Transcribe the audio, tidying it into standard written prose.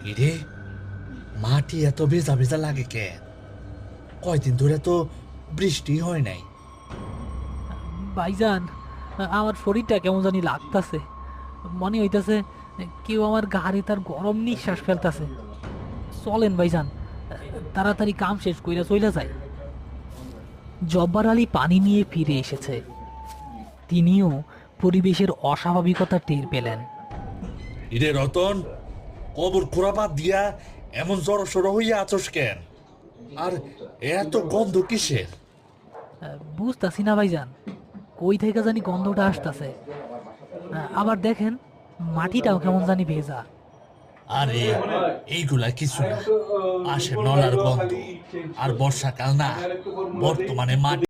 কিরে, মাটি এত ভেজা ভেজা লাগে কেন? কয়দিন ধরে তো বৃষ্টি হয় নাই। ভাইজান, আমার শরীরটা কেমন জানি লাগতাছে। মনে হইতাছে কেউ আমার গাড়ি তার গরম নিঃশ্বাস ফেলতাছে। চলেন ভাইজান, তাড়াতাড়ি কাম শেষ কইরা চইলা যায়। জব্বার আলী পানি নিয়ে ফিরে এসেছে। তিনিও পরিবেশের অস্বাভাবিকতা টের পেলেন। ইরে রতন, কবর খোঁড়া দিয়া এমন জড়ো সড়ো হইয়া আছোস কেন? আর এত গন্ধ কিসের? বুঝতাছি না ভাইজান, কই থেকে জানি গন্ধটা আসতাছে। আবার দেখেন, মাটিটাও কেমন জানি ভেজা। আরে এইগুলা কিছু না, আসে নলার গন্ধ। আর বর্ষাকাল না, বর্তমানে মাটি